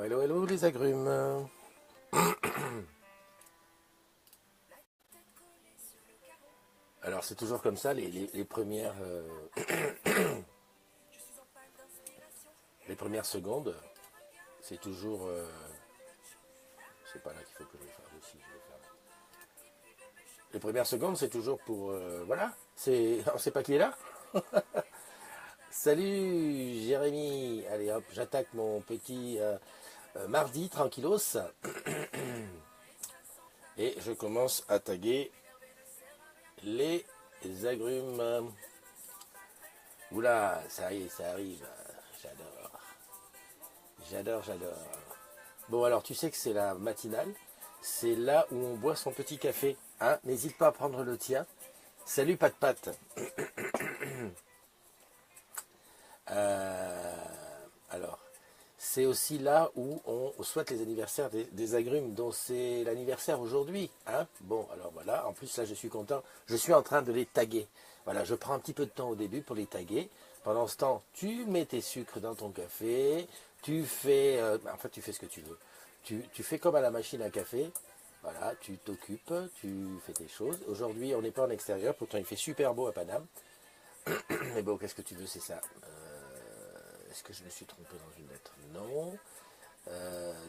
Hello, hello les agrumes. Alors c'est toujours comme ça, les premières, les premières secondes, c'est toujours... c'est pas là qu'il faut que je le fasse aussi, je vais le faire là. Les premières secondes, c'est toujours pour... voilà, on sait pas qui est là. Salut Jérémy, allez hop, j'attaque mon petit mardi tranquillos. Et je commence à taguer les agrumes. Oula, ça y est, ça arrive. J'adore. J'adore, j'adore. Bon, alors tu sais que c'est la matinale. C'est là où on boit son petit café. Hein, n'hésite pas à prendre le tien. Salut Pat Pat. Euh, alors, c'est aussi là où on souhaite les anniversaires des agrumes, dont c'est l'anniversaire aujourd'hui. Hein, bon, alors voilà, en plus là je suis content. Je suis en train de les taguer. Voilà, je prends un petit peu de temps au début pour les taguer. Pendant ce temps, tu mets tes sucres dans ton café. Tu fais... en fait, tu fais ce que tu veux. Tu fais comme à la machine à café. Voilà, tu t'occupes, tu fais tes choses. Aujourd'hui, on n'est pas en extérieur, pourtant il fait super beau à Paname. Mais bon, qu'est-ce que tu veux, c'est ça. Est-ce que je me suis trompé dans une lettre? Non.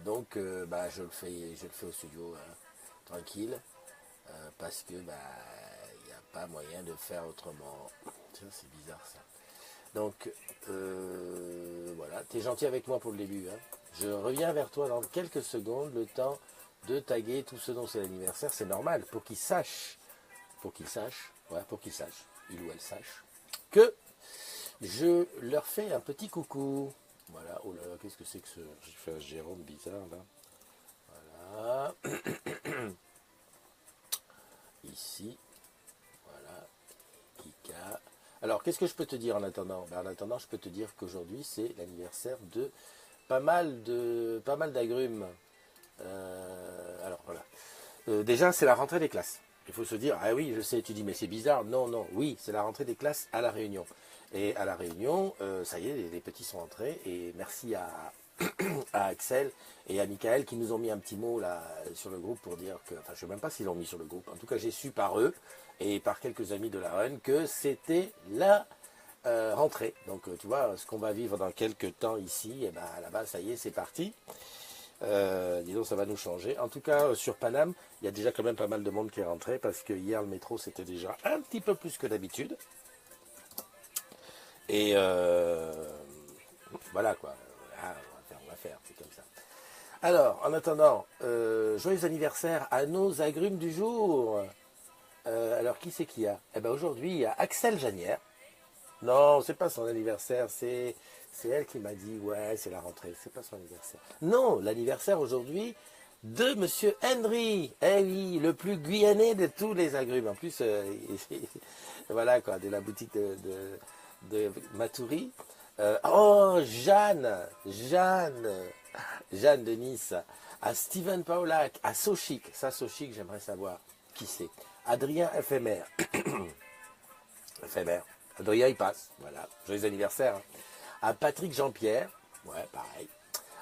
Donc, bah, je le fais au studio, hein, tranquille, parce que bah, il n'y a pas moyen de faire autrement. Tiens, c'est bizarre ça. Donc, voilà, tu es gentil avec moi pour le début. Hein. Je reviens vers toi dans quelques secondes, le temps de taguer tout ce dont c'est l'anniversaire. C'est normal, pour qu'ils sachent, il ou elle sache, que je leur fais un petit coucou. Voilà, oh là là, qu'est-ce que c'est que ce... J'ai fait un Jérôme bizarre là. Voilà. Ici, voilà. Kika. Alors, qu'est-ce que je peux te dire en attendant? En attendant, je peux te dire qu'aujourd'hui, c'est l'anniversaire de pas mal d'agrumes. Alors, voilà. Déjà, c'est la rentrée des classes. Il faut se dire, ah oui, je sais, tu dis, mais c'est bizarre. Non, non, oui, c'est la rentrée des classes à La Réunion. Et à La Réunion, ça y est, les petits sont entrés. Et merci à Axel et à Michael qui nous ont mis un petit mot là sur le groupe pour dire que, enfin, je ne sais même pas s'ils l'ont mis sur le groupe. En tout cas, j'ai su par eux et par quelques amis de la Run que c'était la rentrée. Donc, tu vois, ce qu'on va vivre dans quelques temps ici, et ben là-bas, ça y est, c'est parti. Disons, ça va nous changer. En tout cas, sur Paname, il y a déjà quand même pas mal de monde qui est rentré parce que hier, le métro, c'était déjà un petit peu plus que d'habitude. Et voilà quoi. Ah, on va faire, c'est comme ça. Alors, en attendant, joyeux anniversaire à nos agrumes du jour. Alors, qui c'est qu'il y a? Eh bien, aujourd'hui, il y a Axel Janière. Non, c'est pas son anniversaire, c'est elle qui m'a dit, ouais, c'est la rentrée, c'est pas son anniversaire. Non, l'anniversaire aujourd'hui de Monsieur Henry, eh oui, le plus guyanais de tous les agrumes. En plus, voilà quoi, de la boutique de Matoury. Oh, Jeanne de Nice, à Steven Paulac, à Sochic. Ça, Sochic, j'aimerais savoir qui c'est. Adrien Éphémère. Éphémère. Adrien, il passe. Voilà. Joyeux anniversaire. Hein. À Patrick Jean-Pierre. Ouais, pareil.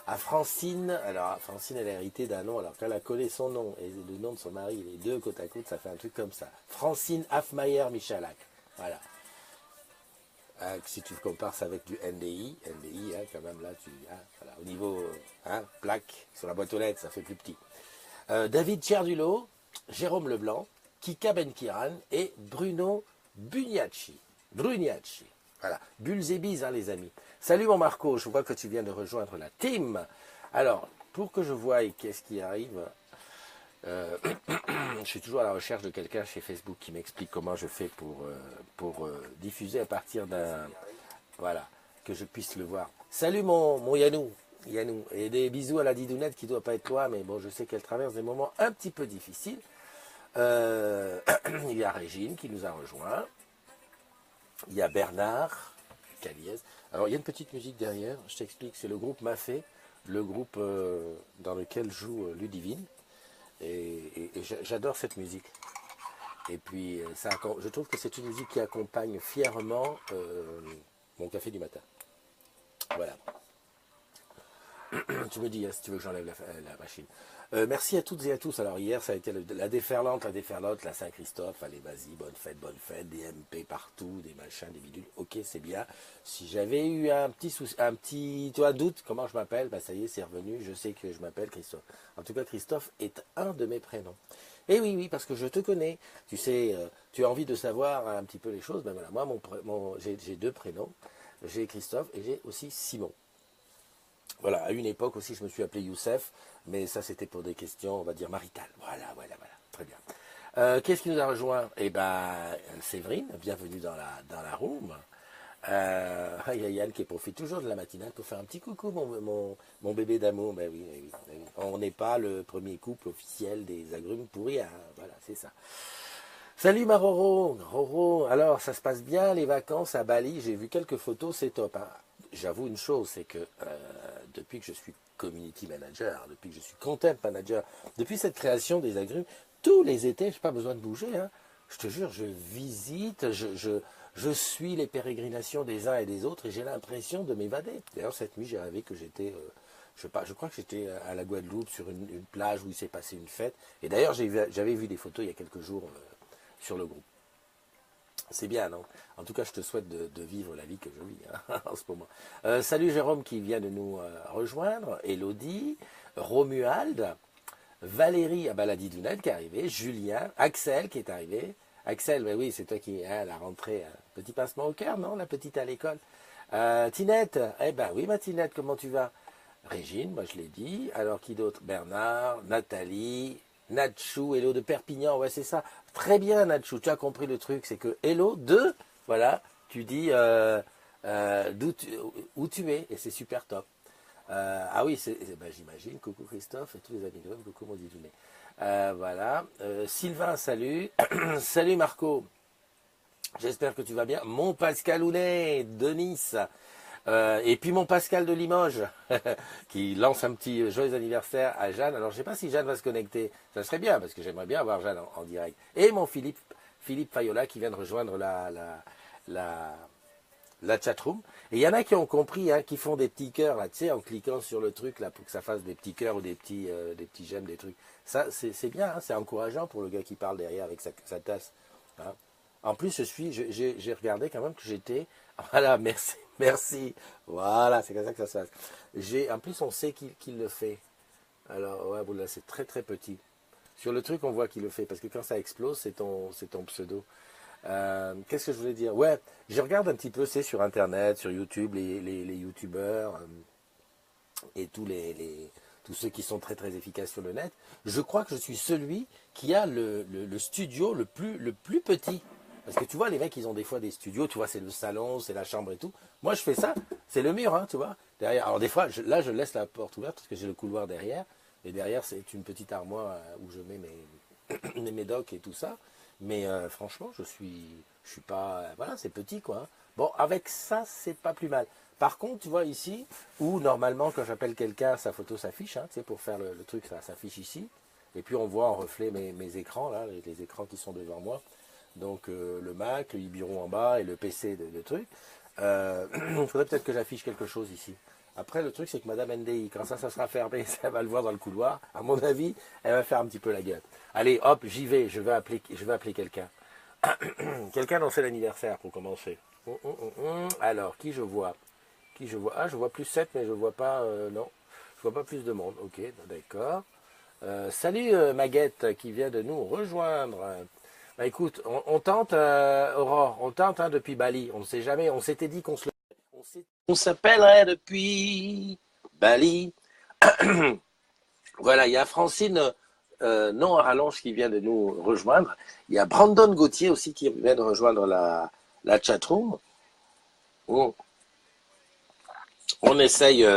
À Francine. Alors, Francine, elle a hérité d'un nom. Alors, qu'elle a collé son nom et le nom de son mari, les deux côte à côte, ça fait un truc comme ça. Francine Hafmayer Michalak. Voilà. Si tu compares ça avec du NDI, hein, quand même là, voilà, au niveau plaque sur la boîte aux lettres, ça fait plus petit. David Cherdulo, Jérôme Leblanc, Kika Benkiran et Bruno Bugnacci. Voilà, bulles et bises, hein, les amis. Salut mon Marco, je vois que tu viens de rejoindre la team. Alors, pour que je voie qu'est-ce qui arrive, je suis toujours à la recherche de quelqu'un chez Facebook qui m'explique comment je fais pour diffuser à partir d'un... Voilà, que je puisse le voir. Salut mon Yanou, et des bisous à la Didounette qui ne doit pas être loin, mais bon, je sais qu'elle traverse des moments un petit peu difficiles. Il y a Régine qui nous a rejoint. Il y a Bernard Caliez. Alors, il y a une petite musique derrière, je t'explique, c'est le groupe Mafé, le groupe dans lequel joue Ludivine. Et j'adore cette musique. Et puis, je trouve que c'est une musique qui accompagne fièrement mon café du matin. Voilà. Tu me dis hein, si tu veux que j'enlève la machine. Merci à toutes et à tous. Alors hier, ça a été la déferlante, la Saint-Christophe. Allez, vas-y, bonne fête, des MP partout, des machins, des bidules. Ok, c'est bien. Si j'avais eu un petit souci, tu vois, doute, comment je m'appelle, bah ça y est, c'est revenu. Je sais que je m'appelle Christophe. En tout cas, Christophe est un de mes prénoms. Et oui, oui, parce que je te connais. Tu sais, tu as envie de savoir un petit peu les choses. Ben voilà, moi, j'ai deux prénoms. J'ai Christophe et j'ai aussi Simon. Voilà, à une époque aussi, je me suis appelé Youssef, mais ça, c'était pour des questions, on va dire, maritales. Voilà, très bien. Qu'est-ce qui nous a rejoint? Eh ben, Séverine, bienvenue dans la room. Il y a Yann qui profite toujours de la matinale pour faire un petit coucou, mon bébé d'amour. Ben oui, ben oui, ben oui. On n'est pas le premier couple officiel des agrumes pourris, hein. Voilà, c'est ça. Salut ma Roro, Roro, alors ça se passe bien les vacances à Bali, j'ai vu quelques photos, c'est top, hein. J'avoue une chose, c'est que depuis que je suis community manager, depuis que je suis content manager, depuis cette création des agrumes, tous les étés, je n'ai pas besoin de bouger, hein. Je te jure, je visite, je suis les pérégrinations des uns et des autres et j'ai l'impression de m'évader. D'ailleurs cette nuit j'ai rêvé que j'étais, je sais pas, je crois que j'étais à la Guadeloupe sur une plage où il s'est passé une fête. Et d'ailleurs j'avais vu des photos il y a quelques jours sur le groupe. C'est bien, non? En tout cas, je te souhaite de vivre la vie que je vis hein, en ce moment. Salut Jérôme qui vient de nous rejoindre, Elodie, Romuald, Valérie à Baladi Dunel qui est arrivée, Julien, Axel qui est arrivé. Axel, ben oui, c'est toi qui hein, la rentrée, petit pincement au cœur, non? La petite à l'école. Tinette, eh ben oui ma Tinette, comment tu vas? Régine, moi je l'ai dit. Alors qui d'autre? Bernard, Nathalie, Natchou, Hello de Perpignan, ouais c'est ça. Très bien Natchou, tu as compris le truc, c'est que Hello de, voilà, tu dis où tu es, et c'est super top. Ah oui, ben, j'imagine, coucou Christophe et tous les amis de l'homme, coucou mon Didounet. Voilà, Sylvain, salut. Salut Marco, j'espère que tu vas bien. Mon Pascal Hounet de Nice. Et puis mon Pascal de Limoges, qui lance un petit joyeux anniversaire à Jeanne. Alors je ne sais pas si Jeanne va se connecter, ça serait bien, parce que j'aimerais bien avoir Jeanne en direct. Et mon Philippe Fayola, qui vient de rejoindre la chatroom. Et il y en a qui ont compris, hein, qui font des petits cœurs, là, tu sais, en cliquant sur le truc, là, pour que ça fasse des petits cœurs ou des petits j'aime, des trucs. Ça, c'est bien, hein, c'est encourageant pour le gars qui parle derrière avec sa tasse. Hein. En plus, j'ai regardé quand même que j'étais. Voilà, merci, merci. Voilà, c'est comme ça que ça se passe. En plus, on sait qui le fait. Alors, ouais, bon, là, c'est très très petit. Sur le truc, on voit qui le fait, parce que quand ça explose, c'est ton pseudo. Qu'est-ce que je voulais dire? Ouais, je regarde un petit peu, c'est sur Internet, sur YouTube, les YouTubeurs et tous ceux qui sont très très efficaces sur le net. Je crois que je suis celui qui a le studio le plus petit. Parce que tu vois, les mecs, ils ont des fois des studios, tu vois, c'est le salon, c'est la chambre et tout. Moi, je fais ça, c'est le mur, hein, tu vois, derrière. Alors des fois, là, je laisse la porte ouverte parce que j'ai le couloir derrière. Et derrière, c'est une petite armoire où je mets mes médocs et tout ça. Mais franchement, je suis pas, voilà, c'est petit, quoi. Hein. Bon, avec ça, c'est pas plus mal. Par contre, tu vois ici, où normalement, quand j'appelle quelqu'un, sa photo s'affiche, hein, tu sais, pour faire le truc, ça s'affiche ici. Et puis on voit en reflet mes écrans, là, les écrans qui sont devant moi. Donc le Mac, le Ibiron en bas et le PC de truc. Il faudrait peut-être que j'affiche quelque chose ici. Après, le truc, c'est que Madame NDI, quand ça sera fermé, ça va le voir dans le couloir. À mon avis, elle va faire un petit peu la gueule. Allez, hop, j'y vais. Je vais appeler quelqu'un. Quelqu'un dont c'est l'anniversaire pour commencer. Alors, qui je vois? Ah, je vois plus 7, mais je vois pas. Non, je vois pas plus de monde. Ok, d'accord. Salut Maguette qui vient de nous rejoindre. Bah écoute, on tente, Aurore, on tente hein, depuis Bali. On ne sait jamais. On s'était dit on s'appellerait depuis Bali. Voilà, il y a Francine non à rallonge qui vient de nous rejoindre. Il y a Brandon Gauthier aussi qui vient de rejoindre la chatroom. On, on essaye.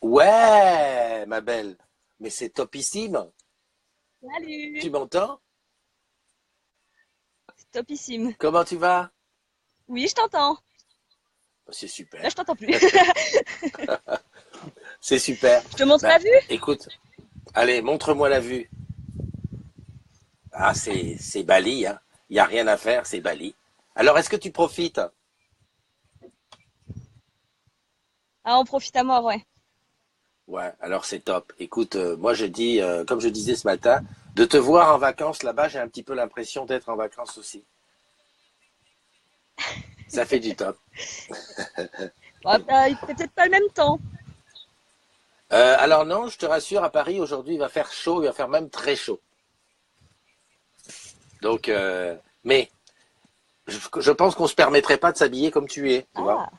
Ouais, ma belle. Mais c'est topissime. Tu Salut, m'entends? c'est topissime. Comment tu vas? Oui, je t'entends. C'est Là, super. je t'entends plus. C'est super. Je te montre Bah, la vue? écoute, allez, montre-moi la vue. Ah, c'est Bali, hein. Il n'y a rien à faire, c'est Bali. Alors, est-ce que tu profites? Ah, on profite à mort, ouais. Ouais, alors c'est top. Écoute, moi je dis, comme je disais ce matin, de te voir en vacances là-bas, j'ai un petit peu l'impression d'être en vacances aussi. Ça fait du top. Bon, il fait peut-être pas le même temps. Alors non, je te rassure, à Paris aujourd'hui, il va faire chaud, il va faire même très chaud. Donc, mais je pense qu'on se permettrait pas de s'habiller comme tu es, tu vois. Ah,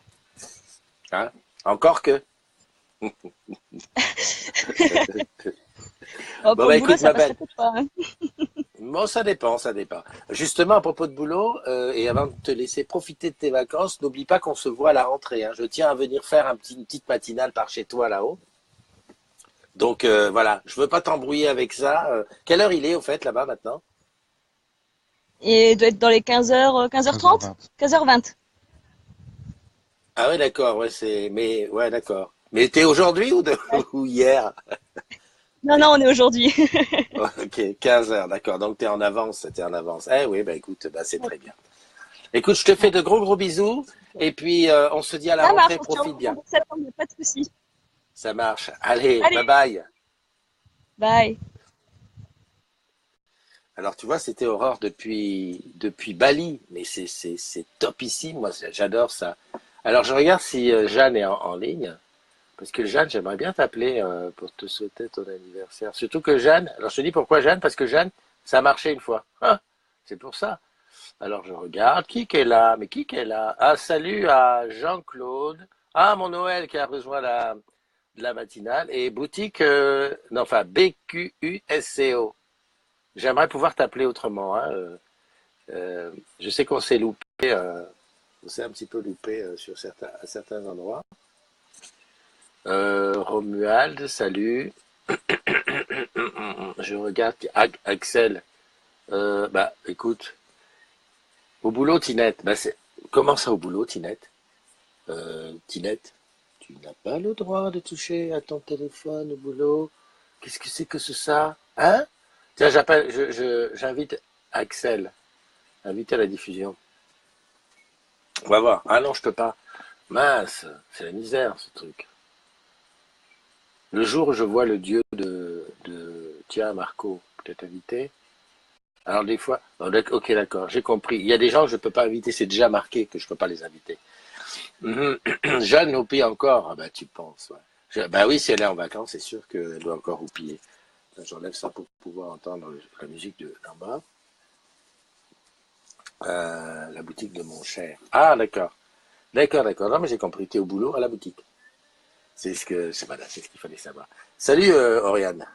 Hein. Encore que. bon, Bon pour le bah boulot, écoute ça ma passerait belle. peut-être pas, hein. Bon, ça dépend, ça dépend. Justement, à propos de boulot, et avant de te laisser profiter de tes vacances, n'oublie pas qu'on se voit à la rentrée, hein. Je tiens à venir faire une petite matinale par chez toi là-haut. Donc voilà, je veux pas t'embrouiller avec ça. Quelle heure il est au fait là-bas maintenant? Et il doit être dans les 15h, 15h30? 15h20. 15h20. Ah ouais, d'accord, ouais, mais ouais, d'accord. Mais t'es aujourd'hui Ouais. ou hier? Non, non, on est aujourd'hui. Ok, 15 heures, d'accord. Donc t'es en avance. Eh oui, bah écoute, bah c'est Ouais, très bien. Écoute, je te fais ouais. de gros gros bisous et puis on se dit à la Ça marche, rentrée, on se tient au profite courant bien. pour septembre, y a pas de souci. Ça marche. Allez, bye Allez, bye. bye. Alors tu vois, c'était Aurore depuis Bali, mais c'est topissime, moi j'adore ça. Alors je regarde si Jeanne est en ligne, parce que Jeanne, j'aimerais bien t'appeler pour te souhaiter ton anniversaire. Surtout que Jeanne, alors je te dis pourquoi Jeanne, parce que Jeanne, ça a marché une fois. Ah, c'est pour ça. Alors je regarde, qui qu'est là? Mais qui qu'est là? Ah, salut à Jean-Claude. Ah, mon Noël qui a rejoint la matinale. Et boutique, non, enfin BQUSCO. J'aimerais pouvoir t'appeler autrement, hein. Je sais qu'on s'est loupé, on s'est un petit peu loupé sur à certains endroits. Romuald, salut. Je regarde Axel. Bah, écoute, au boulot, Tinette. Bah, comment ça au boulot, Tinette? Tinette, tu n'as pas le droit de toucher à ton téléphone au boulot. Qu'est-ce que c'est que ça? Hein? Tiens, j'invite Axel. Invité à la diffusion. On va voir. Ah non, je peux pas. Mince, c'est la misère, ce truc. Le jour où je vois le dieu tiens, Marco, peut-être invité. Alors des fois, oh, ok, d'accord, j'ai compris. Il y a des gens que je peux pas inviter, c'est déjà marqué que je peux pas les inviter. Mhm. Jeanne oupille encore. Ah bah tu penses, ouais. Bah oui, si elle est en vacances, c'est sûr qu'elle doit encore oupiller. J'enlève ça pour pouvoir entendre la musique de d'en bas. La boutique de mon cher. Ah d'accord. D'accord, d'accord. Non mais j'ai compris. T'es au boulot à la boutique. Voilà, c'est ce qu'il fallait savoir. Salut Oriane.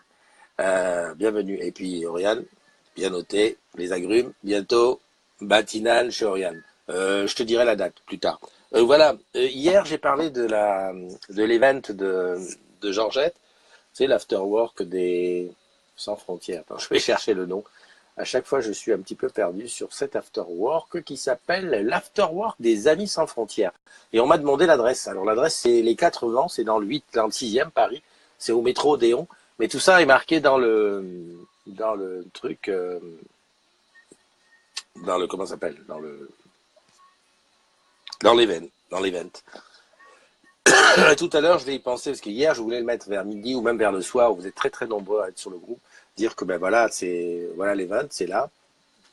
Bienvenue. Et puis Oriane, bien noté, les agrumes, bientôt, matinale chez Oriane. Je te dirai la date plus tard. Voilà, hier j'ai parlé de l'event de Georgette, c'est l'afterwork des Sans Frontières. Attends, je vais chercher le nom. À chaque fois, je suis un petit peu perdu sur cet afterwork qui s'appelle l'afterwork des Amis Sans Frontières. Et on m'a demandé l'adresse. Alors l'adresse, c'est les 4 vents, c'est dans le 8, dans le 6e Paris. C'est au métro Odéon. Mais tout ça est marqué dans le truc, comment ça s'appelle, dans l'event. Tout à l'heure, je vais y penser parce que hier, je voulais le mettre vers midi ou même vers le soir. Où vous êtes très très nombreux à être sur le groupe, dire que ben voilà, voilà l'event, c'est là.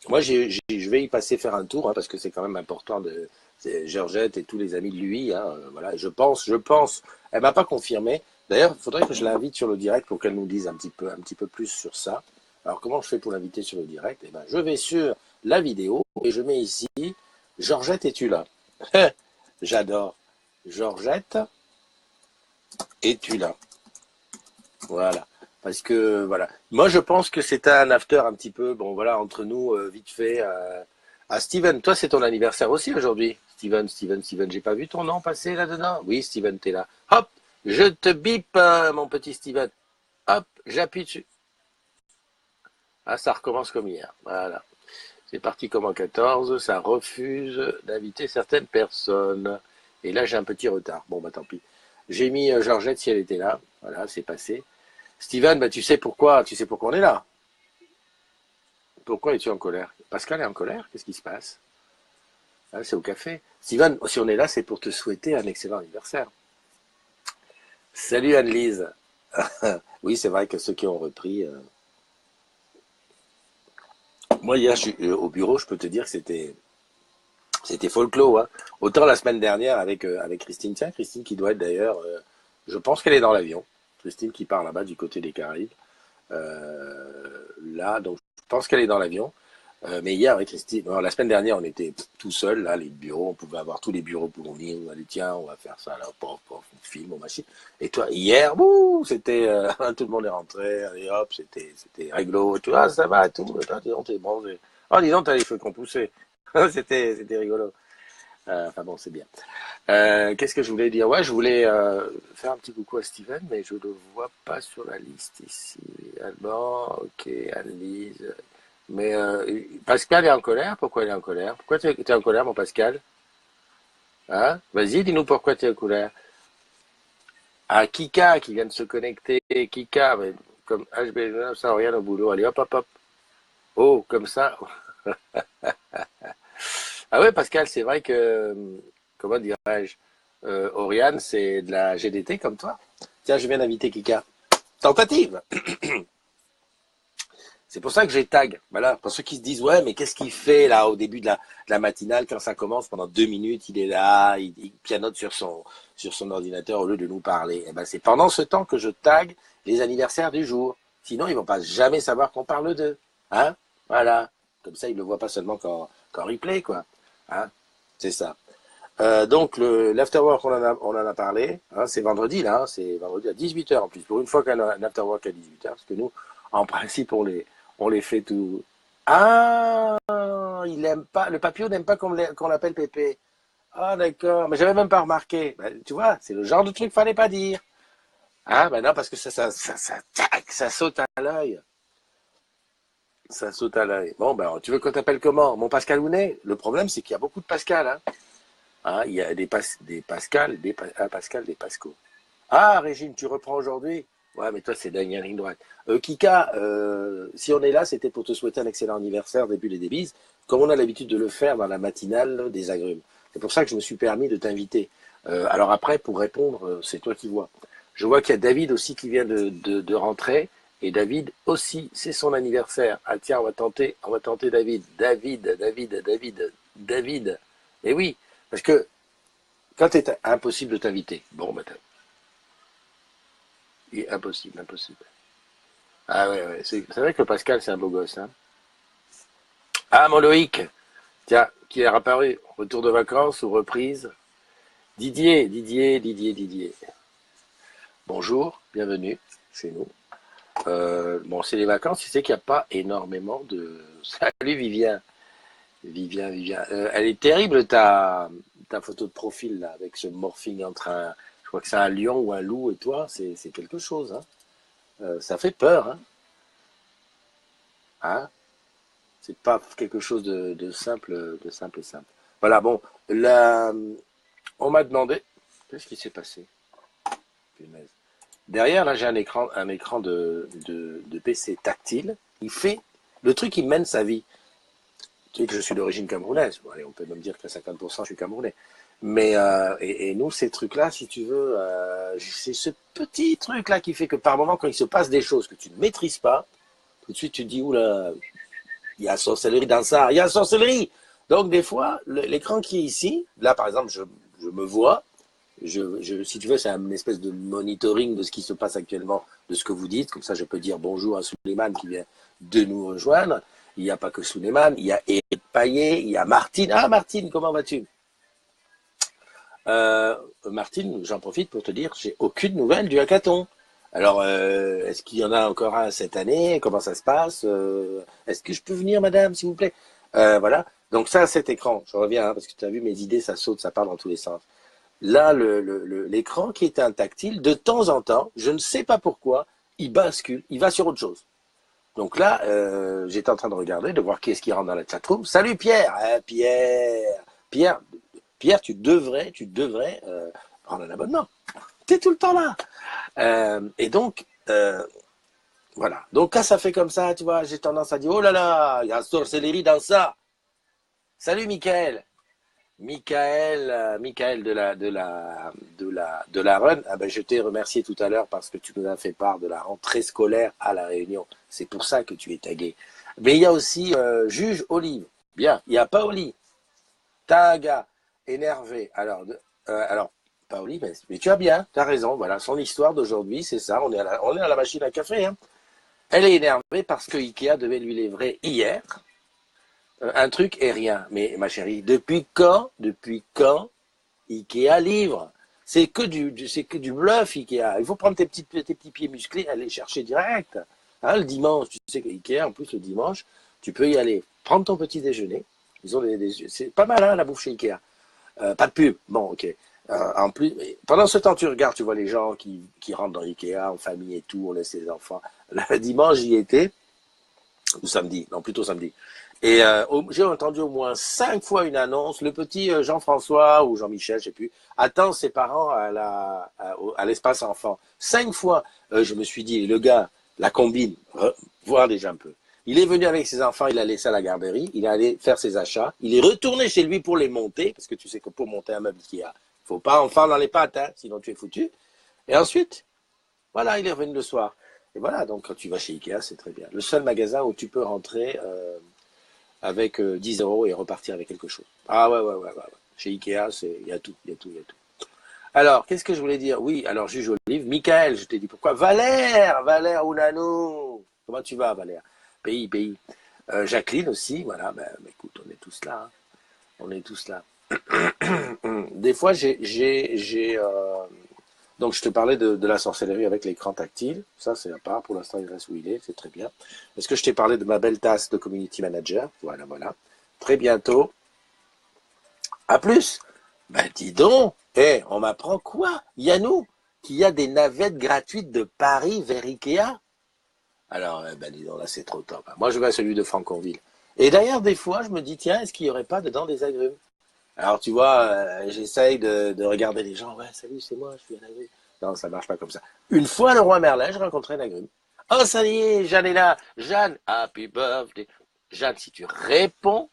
Moi, je vais y passer faire un tour hein, parce que c'est quand même important c'est Georgette et tous les amis de lui. Hein, voilà, je pense. Elle m'a pas confirmé. D'ailleurs, il faudrait que je l'invite sur le direct pour qu'elle nous dise un petit peu plus sur ça. Alors, comment je fais pour l'inviter sur le direct? Eh ben, je vais sur la vidéo et je mets ici Georgette, es-tu là? J'adore. Georgette, es-tu là? Voilà. Parce que, voilà. Moi, je pense que c'est un after un petit peu, bon, voilà, entre nous, vite fait. À Steven, toi, c'est ton anniversaire aussi aujourd'hui. Steven, j'ai pas vu ton nom passer là-dedans. Oui, Steven, t'es là. Hop, je te bip, mon petit Steven. Hop, j'appuie dessus. Ah, ça recommence comme hier. Voilà. C'est parti comme en 14. Ça refuse d'inviter certaines personnes. Et là, j'ai un petit retard. Bon, bah tant pis. J'ai mis Georgette si elle était là. Voilà, c'est passé. Steven, bah, tu sais pourquoi on est là. Pourquoi es-tu en colère? Pascal est en colère? Qu'est-ce qui se passe? Ah, c'est au café. Steven, si on est là, c'est pour te souhaiter un excellent anniversaire. Salut Anne-Lise. Oui, c'est vrai que ceux qui ont repris. Moi, hier, au bureau, je peux te dire que c'était folklore, hein. Autant la semaine dernière avec Christine. Tiens, Christine qui doit être d'ailleurs. Je pense qu'elle est dans l'avion. Christine qui part là-bas du côté des Caraïbes. Là, donc je pense qu'elle est dans l'avion. Mais hier avec Christine, alors, la semaine dernière, on était tout seul, là, les bureaux, on pouvait avoir tous les bureaux pour venir, on allait, tiens, on va faire ça, là, pof, pof, on filme, on machine. Et toi, hier, bouh, c'était, tout le monde est rentré, allez hop, c'était réglo, tu vois, ça va, tout, toi, dis donc, t'es bronzé. Oh, dis donc, t'as les cheveux qu'on poussait. C'était rigolo. Enfin bon, c'est bien. Qu'est-ce que je voulais dire? Ouais, je voulais faire un petit coucou à Steven, mais je ne le vois pas sur la liste ici. Alban, ok, Annelise. Mais Pascal est en colère. Pourquoi il est en colère? Pourquoi tu es en colère, mon Pascal? Hein? Vas-y, dis-nous pourquoi tu es en colère. Ah, Kika qui vient de se connecter. Kika, mais comme HB9, ça rien au boulot. Allez, hop, hop, hop. Oh, comme ça. Ah ouais, Pascal, c'est vrai que, comment dirais-je, Oriane, c'est de la GDT comme toi. Tiens, je viens d'inviter Kika. Tentative. C'est pour ça que j'ai tag. Voilà, pour ceux qui se disent, ouais, mais qu'est-ce qu'il fait là au début de la matinale quand ça commence pendant 2 minutes, il est là, il pianote sur son ordinateur au lieu de nous parler. Eh ben, c'est pendant ce temps que je tag les anniversaires du jour. Sinon, ils vont pas jamais savoir qu'on parle d'eux. Hein? Voilà. Comme ça, ils le voient pas seulement qu'en replay, quoi. Hein? C'est ça. Donc l'afterwork, on en a parlé, hein, c'est vendredi là, hein, c'est vendredi à 18h en plus, pour une fois qu'il y a un afterwork à 18h, parce que nous, en principe, on les fait tout. Ah, il aime pas, le papillon n'aime pas qu'on l'appelle Pépé. Ah d'accord, mais j'avais même pas remarqué. Ben, tu vois, c'est le genre de truc qu'il fallait pas dire. Ah ben non, parce que tac, ça saute à l'œil. Ça saute à l'œil. Bon ben, tu veux qu'on t'appelle comment? Mon Pascal Hounet? Le problème, c'est qu'il y a beaucoup de Pascal, hein. Ah, il y a des Pascal, un Pascal, des Pasco. Ah, Régine, tu reprends aujourd'hui? Ouais, mais toi, c'est dernière ligne droite. Kika, si on est là, c'était pour te souhaiter un excellent anniversaire, début les débises, comme on a l'habitude de le faire dans la matinale des agrumes. C'est pour ça que je me suis permis de t'inviter. Alors après, pour répondre, c'est toi qui vois. Je vois qu'il y a David aussi qui vient de rentrer. Et David aussi, c'est son anniversaire. Ah tiens, on va tenter David. David. Et oui, parce que quand c'est impossible de t'inviter, bon, ben, impossible. Ah ouais, ouais, c'est vrai que Pascal, c'est un beau gosse, hein. Ah, mon Loïc, tiens, qui est apparu, retour de vacances ou reprise. Didier. Bonjour, bienvenue chez nous. Bon, c'est les vacances, tu sais qu'il n'y a pas énormément de... Salut Vivien. Vivien. Elle est terrible ta photo de profil là, avec ce morphing entre un... Je crois que c'est un lion ou un loup et toi, c'est quelque chose, hein. Ça fait peur, hein. Hein. C'est pas quelque chose de simple, simple. Voilà, bon, là, on m'a demandé, qu'est-ce qui s'est passé? Punaise. Derrière, là, j'ai un écran de PC tactile. Il fait le truc, il mène sa vie. Tu sais que je suis d'origine camerounaise. Bon, allez, on peut même dire qu'à 50%, je suis camerounais. Mais et nous, ces trucs-là, si tu veux, c'est ce petit truc-là qui fait que par moment, quand il se passe des choses que tu ne maîtrises pas, tout de suite, tu te dis, oula, il y a sorcellerie dans ça, il y a sorcellerie. Donc des fois, l'écran qui est ici, là par exemple, je me vois, si tu veux, c'est une espèce de monitoring de ce qui se passe actuellement, de ce que vous dites, comme ça je peux dire bonjour à Souleymane qui vient de nous rejoindre. Il n'y a pas que Souleymane, il y a Eric Payet, il y a Martine. Ah Martine, comment vas-tu? Martine, j'en profite pour te dire, j'ai aucune nouvelle du hackathon. Alors, est-ce qu'il y en a encore un cette année? Comment ça se passe? Est-ce que je peux venir, madame, s'il vous plaît? Voilà. Donc ça, cet écran, je reviens, hein, parce que tu as vu mes idées, ça saute, ça part dans tous les sens. Là, l'écran qui est un tactile, de temps en temps, je ne sais pas pourquoi, il bascule, il va sur autre chose. Donc là, j'étais en train de regarder, de voir qui est-ce qui rentre dans la chatroom. Salut Pierre! Pierre, Pierre, tu devrais prendre un abonnement. T'es tout le temps là. Et donc, voilà. Donc quand ça fait comme ça, tu vois, j'ai tendance à dire, oh là là, il y a sorcellerie dans ça. Salut Mickaël. Michael de la Run, ah ben, je t'ai remercié tout à l'heure parce que tu nous as fait part de la rentrée scolaire à La Réunion. C'est pour ça que tu es tagué. Mais il y a aussi Juge Olive. Bien, il y a Paoli. T'as un gars énervé. Alors Paoli, mais tu as bien, tu as raison. Voilà, son histoire d'aujourd'hui, c'est ça. On est à la machine à café. Hein. Elle est énervée parce que Ikea devait lui livrer hier un truc et rien. Mais ma chérie, depuis quand Ikea livre? C'est que du bluff, Ikea. Il faut prendre tes petits pieds musclés et aller chercher direct. Hein, le dimanche, tu sais que Ikea, en plus, le dimanche, tu peux y aller prendre ton petit déjeuner. Ils ont c'est pas mal, hein, la bouffe chez Ikea. Pas de pub. Bon, ok. En plus, pendant ce temps, tu regardes, tu vois les gens qui rentrent dans Ikea en famille et tout, on laisse les enfants. Le dimanche, j'y étais, ou samedi, non, plutôt samedi. Et j'ai entendu au moins 5 fois une annonce. Le petit Jean-François ou Jean-Michel, je sais plus, attend ses parents à l'espace enfant. 5 fois, je me suis dit, le gars, la combine, voir déjà un peu. Il est venu avec ses enfants, il a laissé à la garderie, il est allé faire ses achats, il est retourné chez lui pour les monter, parce que tu sais que pour monter un meuble Ikea, faut pas enfant dans les pattes, hein, sinon tu es foutu. Et ensuite, voilà, il est revenu le soir. Et voilà, donc quand tu vas chez Ikea, c'est très bien. Le seul magasin où tu peux rentrer avec 10 euros et repartir avec quelque chose. Ah ouais, ouais, ouais, ouais. Chez Ikea, il y a tout, il y a tout, il y a tout. Alors, qu'est-ce que je voulais dire? Oui, alors juge Olive, Michael, je t'ai dit pourquoi. Valère Ounano. Comment tu vas, Valère? Pays. Jacqueline aussi, voilà, ben, écoute, on est tous là. Hein. On est tous là. Des fois, donc, je te parlais de la sorcellerie avec l'écran tactile. Ça, c'est à part. Pour l'instant, il reste où il est. C'est très bien. Est-ce que je t'ai parlé de ma belle tasse de community manager? Voilà, voilà. Très bientôt. À plus. Ben, dis donc. On m'apprend quoi? Yannou, qu'il y a des navettes gratuites de Paris vers Ikea? Alors, ben, dis donc, là, c'est trop top. Moi, je vais à celui de Franconville. Et d'ailleurs, des fois, je me dis, tiens, est-ce qu'il n'y aurait pas dedans des agrumes? Alors, tu vois, j'essaye de regarder les gens. Ouais, salut, c'est moi, je suis un agrume. Non, ça marche pas comme ça. Une fois, le roi Merlin, je rencontrais un agrume. Oh, ça y est, Jeanne est là. Jeanne, happy birthday. Jeanne, si tu réponds,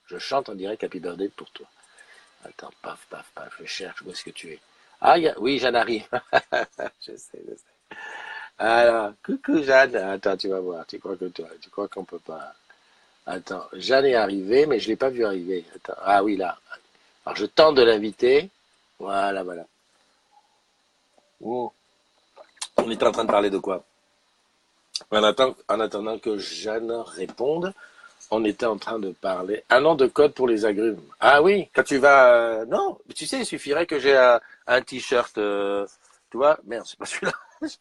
je chante en direct happy birthday pour toi. Attends, paf, paf, paf, je cherche, où est-ce que tu es? Ah, oui, Jeanne arrive. je sais. Alors, coucou Jeanne. Attends, tu vas voir. Tu crois qu'on peut pas. Attends, Jeanne est arrivée, mais je l'ai pas vue arriver. Attends. Ah oui, là. Alors, je tente de l'inviter. Voilà, voilà. Oh. On était en train de parler de quoi? En attendant que Jeanne réponde, on était en train de parler. Un an de code pour les agrumes. Ah oui, quand tu vas. Non, tu sais, il suffirait que j'ai un t-shirt. Tu vois, merde, c'est pas celui-là.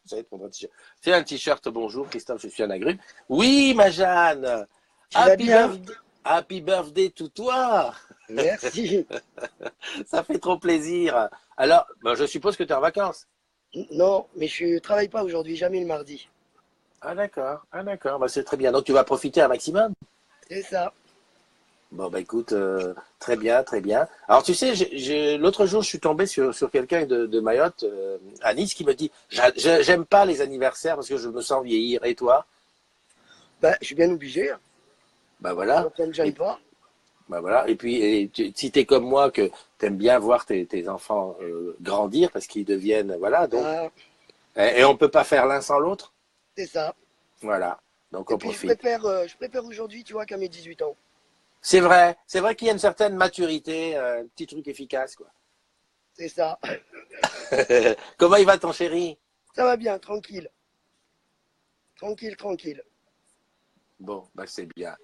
J'allais te prendre un t-shirt. C'est un t-shirt. Bonjour, Christophe, je suis un agrume. Oui, ma Jeanne. Tu vas Happy bien? birthday. Happy birthday to toi. Merci. Ça fait trop plaisir. Alors, ben, je suppose que tu es en vacances. Non, mais je travaille pas aujourd'hui, jamais le mardi. Ah d'accord, ah d'accord, bah, c'est très bien. Donc tu vas profiter un maximum. C'est ça. Bon bah écoute, très bien, très bien. Alors tu sais, l'autre jour je suis tombé sur quelqu'un de Mayotte, à Nice, qui me dit, j'aime pas les anniversaires parce que je me sens vieillir. Et toi? Bah, je suis bien obligé. Bah voilà. Donc ça me gêne Et pas. bah voilà. Et puis si t'es comme moi que t'aimes bien voir tes enfants grandir parce qu'ils deviennent, voilà. Donc Ah, et on peut pas faire l'un sans l'autre. c'est ça. Voilà. Donc Et on puis je profite. préfère, je préfère aujourd'hui, tu vois, qu'à mes 18 ans. C'est vrai qu'il y a une certaine maturité, un petit truc efficace quoi. C'est ça. Comment il va ton chéri? Ça va bien, tranquille. Tranquille, tranquille. Bon, bah c'est bien.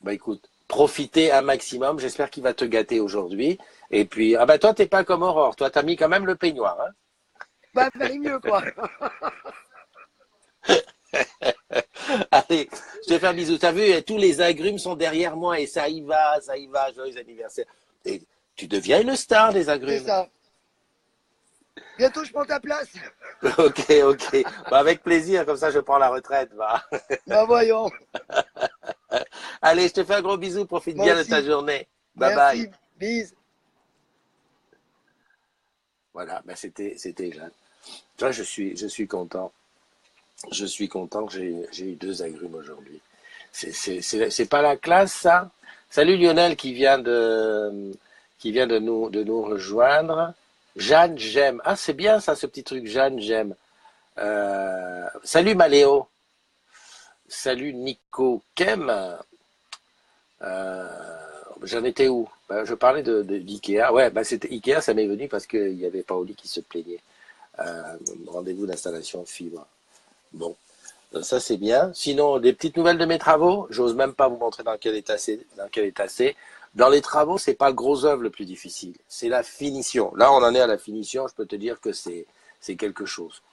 Bah écoute, profitez un maximum. J'espère qu'il va te gâter aujourd'hui. Et puis, ah bah toi, t'es pas comme Aurore. Toi, t'as mis quand même le peignoir. Hein. Bah, fallait mieux, quoi. Allez, je te fais un bisou. T'as vu, tous les agrumes sont derrière moi et ça y va, ça y va. Joyeux anniversaire. Et tu deviens une star des C'est agrumes. ça. Bientôt, je prends ta place. Ok, ok. Bah avec plaisir, comme ça je prends la retraite. Va. Bah, voyons. Allez, je te fais un gros bisou. Profite Moi bien de ta aussi. journée. Bye bye. Merci. Bise. Voilà, ben c'était Jeanne. Tu vois, je suis content. Je suis content que j'ai eu 2 agrumes aujourd'hui. C'est pas la classe, ça? Salut Lionel qui vient de nous rejoindre. Jeanne, j'aime. Ah, c'est bien ça, ce petit truc. Jeanne, j'aime. Salut Maléo. Salut Nico Kem. J'en étais où? Je parlais d'Ikea. Ouais, c'était Ikea, ça m'est venu parce qu'il y avait Paoli qui se plaignait. Rendez-vous d'installation fibre. Bon, ça c'est bien. Sinon, des petites nouvelles de mes travaux. J'ose même pas vous montrer dans quel état c'est. Dans les travaux, c'est pas le gros œuvre le plus difficile, c'est la finition. Là, on en est à la finition. Je peux te dire que c'est quelque chose.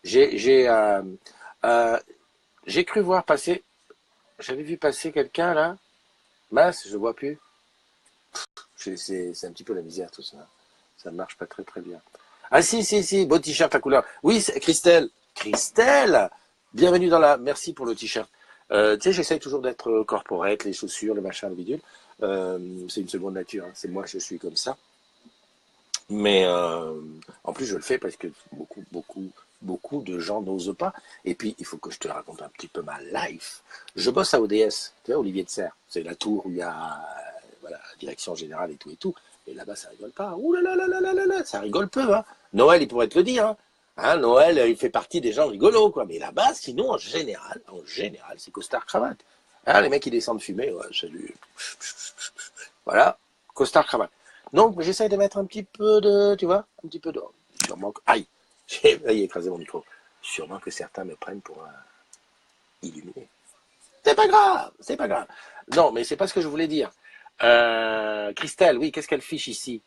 J'ai euh, j'ai cru voir passer. J'avais vu passer quelqu'un là. Mince, je ne vois plus. C'est un petit peu la misère tout ça. Ça ne marche pas très très bien. Ah si, beau t-shirt à couleur. Oui, Christelle. Christelle, bienvenue dans la... Merci pour le t-shirt. Tu sais, j'essaye toujours d'être corporate, les chaussures, le machin, le bidule. C'est une seconde nature. Hein. C'est moi, je suis comme ça. Mais en plus, je le fais parce que beaucoup de gens n'osent pas. Et puis, il faut que je te raconte un petit peu ma life. Je bosse à ODS, tu vois, Olivier de Serres. C'est la tour où il y a voilà, la direction générale et tout et tout. Et là-bas, ça rigole pas. Ouh là là là là là là là, ça rigole peu. Hein. Noël, il pourrait te le dire. Hein, Noël, il fait partie des gens rigolos, quoi. Mais là-bas, sinon, en général, c'est costard cravate. Hein, les mecs qui descendent fumer, ouais, salut. Voilà, costard cravate. Donc, j'essaye de mettre un petit peu de, tu vois, un petit peu de... Sûrement que... Aïe, j'ai failli écraser mon micro. Sûrement que certains me prennent pour un illuminé. C'est pas grave, c'est pas grave. Non, mais c'est pas ce que je voulais dire. Christelle, oui, qu'est-ce qu'elle fiche ici?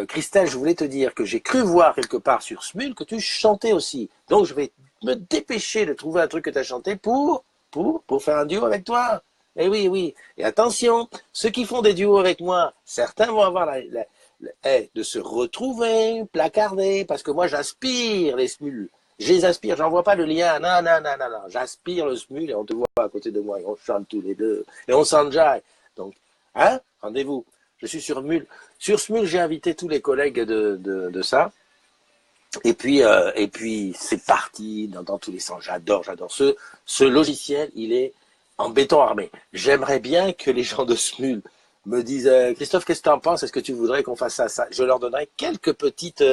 Christelle, je voulais te dire que j'ai cru voir quelque part sur Smule que tu chantais aussi. Donc, je vais me dépêcher de trouver un truc que tu as chanté pour faire un duo avec toi. Eh oui, oui. Et attention, ceux qui font des duos avec moi, certains vont avoir de se retrouver, placardés, parce que moi, j'aspire les Smules. Je les aspire, j'envoie pas le lien, non. J'aspire le Smule et on te voit à côté de moi et on chante tous les deux et on s'enjaille. Donc, hein, rendez-vous. Je suis sur Smule. Sur Smule, j'ai invité tous les collègues de ça. Et puis c'est parti dans tous les sens. J'adore. Ce logiciel, il est en béton armé. J'aimerais bien que les gens de Smule me disent Christophe, qu'est-ce que tu en penses? Est-ce que tu voudrais qu'on fasse ça? Je leur donnerai quelques petites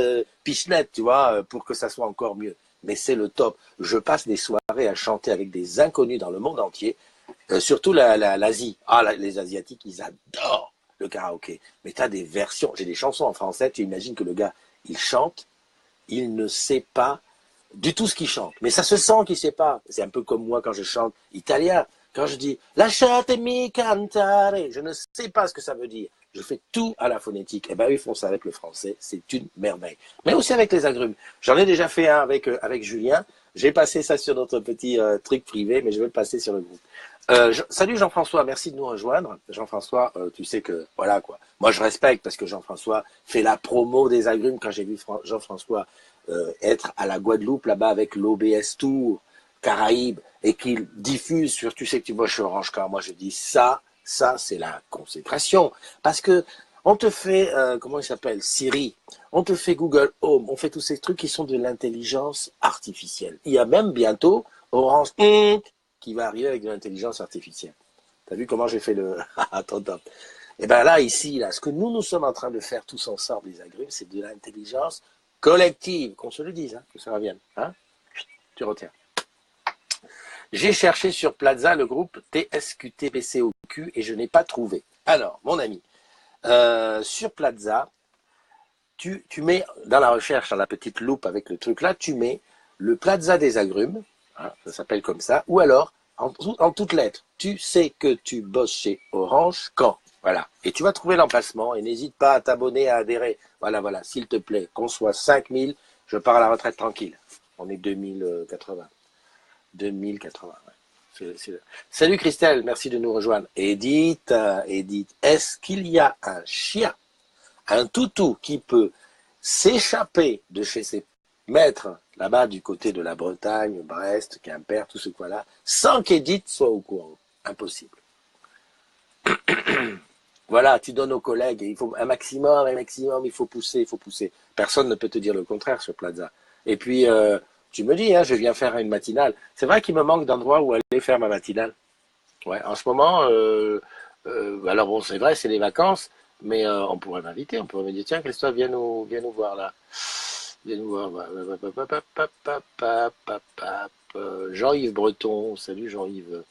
pichenettes, tu vois, pour que ça soit encore mieux. Mais c'est le top. Je passe des soirées à chanter avec des inconnus dans le monde entier, surtout l'Asie. Les Asiatiques, ils adorent le karaoké. Mais tu as des versions. J'ai des chansons en français. Tu imagines que le gars, il chante, il ne sait pas du tout ce qu'il chante. Mais ça se sent qu'il ne sait pas. C'est un peu comme moi quand je chante italien. Quand je dis « lasciatemi cantare », je ne sais pas ce que ça veut dire. Je fais tout à la phonétique. Eh bien, ils font ça avec le français. C'est une merveille. Mais aussi avec les agrumes. J'en ai déjà fait un avec Julien. J'ai passé ça sur notre petit truc privé, mais je vais le passer sur le groupe. Salut Jean-François, merci de nous rejoindre. Jean-François, tu sais que, voilà quoi. Moi, je respecte parce que Jean-François fait la promo des agrumes. Quand j'ai vu Jean-François être à la Guadeloupe, là-bas, avec l'OBS Tour, Caraïbes, et qu'il diffuse sur, tu sais que tu vois chez Orange Car, moi je dis ça c'est la consécration. Parce que on te fait, comment il s'appelle, Siri, on te fait Google Home, on fait tous ces trucs qui sont de l'intelligence artificielle. Il y a même bientôt Orange qui va arriver avec de l'intelligence artificielle. T'as vu comment j'ai fait le... Attends. Et bien là, ici, ce que nous sommes en train de faire tous ensemble, les agrumes, c'est de l'intelligence collective. Qu'on se le dise, hein, que ça revienne. Hein, tu retiens. J'ai cherché sur Plaza le groupe TSQTBCOQ et je n'ai pas trouvé. Alors, mon ami, sur Plaza, tu mets dans la recherche, dans la petite loupe avec le truc là, tu mets le Plaza des agrumes, hein, ça s'appelle comme ça, ou alors, en toutes lettres, tu sais que tu bosses chez Orange quand. Voilà. Et tu vas trouver l'emplacement et n'hésite pas à t'abonner, à adhérer. Voilà, s'il te plaît, qu'on soit 5000, je pars à la retraite tranquille. On est 2080. 2080. Ouais. Salut Christelle, merci de nous rejoindre. Edith, est-ce qu'il y a un chien, un toutou qui peut s'échapper de chez ses maîtres là-bas du côté de la Bretagne, Brest, Quimper, tout ce coin-là, sans qu'Edith soit au courant? Impossible. Voilà, tu donnes aux collègues, il faut un maximum, il faut pousser. Personne ne peut te dire le contraire sur Plaza. Et puis, tu me dis, hein, je viens faire une matinale. C'est vrai qu'il me manque d'endroits où aller faire ma matinale. Ouais, en ce moment, Alors bon, c'est vrai, c'est les vacances, mais on pourrait m'inviter, on pourrait me dire, tiens, Christophe, viens nous voir là. Viens nous voir. Jean-Yves Breton, salut Jean-Yves.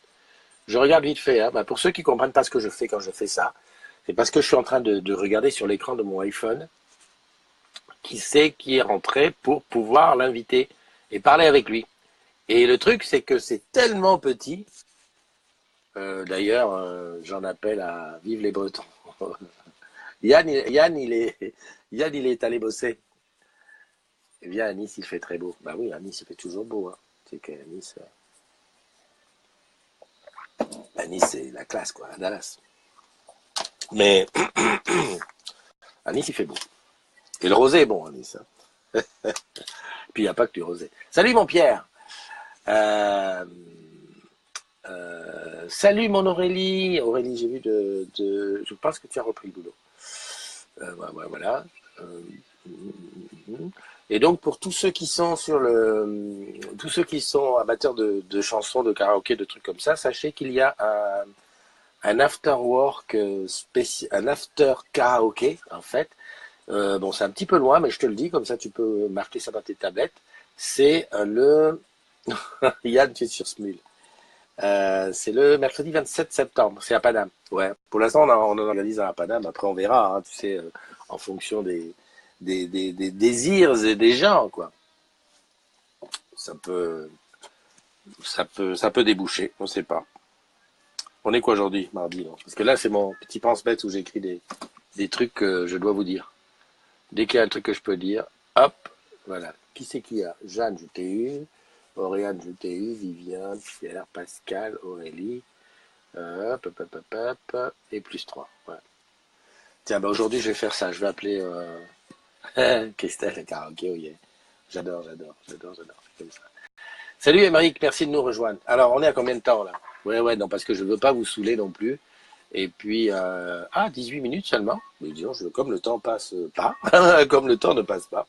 Je regarde vite fait, hein. Bah, pour ceux qui comprennent pas ce que je fais quand je fais ça, c'est parce que je suis en train de regarder sur l'écran de mon iPhone qui c'est qui est rentré pour pouvoir l'inviter et parler avec lui. Et le truc, c'est que c'est tellement petit. D'ailleurs, j'en appelle à vive les Bretons. Yann, il est allé bosser. Eh bien, à Nice, il fait très beau. Bah oui, à Nice, il fait toujours beau. Hein. C'est qu'à Nice, à Nice, c'est la classe, quoi, à Dallas. Mais à Nice, il fait beau. Et le rosé est bon à Nice. Hein. Puis il n'y a pas que du rosé. Salut, mon Pierre. Euh, salut, mon Aurélie. Aurélie, j'ai vu je pense que tu as repris le boulot. Voilà. Euh, Et donc pour tous ceux qui sont tous ceux qui sont amateurs de chansons, de karaoké, de trucs comme ça, sachez qu'il y a un after work un after karaoké en fait. Bon, c'est un petit peu loin, mais je te le dis comme ça, tu peux marquer ça dans tes tablettes. C'est le Yann, tu es sur Smule. C'est le mercredi 27 septembre. C'est à Paname. Ouais. Pour l'instant, on en organise un à Paname. Après, on verra. Hein, tu sais, en fonction des désirs et des gens, quoi. Ça peut, ça peut déboucher. On sait pas. On est quoi aujourd'hui, mardi, non? Parce que là, c'est mon petit pense-bête où j'écris des trucs que je dois vous dire. Dès qu'il y a un truc que je peux dire, hop, voilà. Qui c'est qui a? Jeanne, je t'ai eu. Auréane, je t'ai eu. Viviane, Pierre, Pascal, Aurélie. Et plus 3. Voilà. Tiens, bah aujourd'hui, je vais faire ça. Je vais appeler Christelle, karaoké, oh yeah. J'adore. C'est comme ça. Salut Émeric, merci de nous rejoindre. Alors, on est à combien de temps là? Ouais, non, parce que je ne veux pas vous saouler non plus. Et puis, 18 minutes seulement. Mais disons, comme le temps passe pas, comme le temps ne passe pas.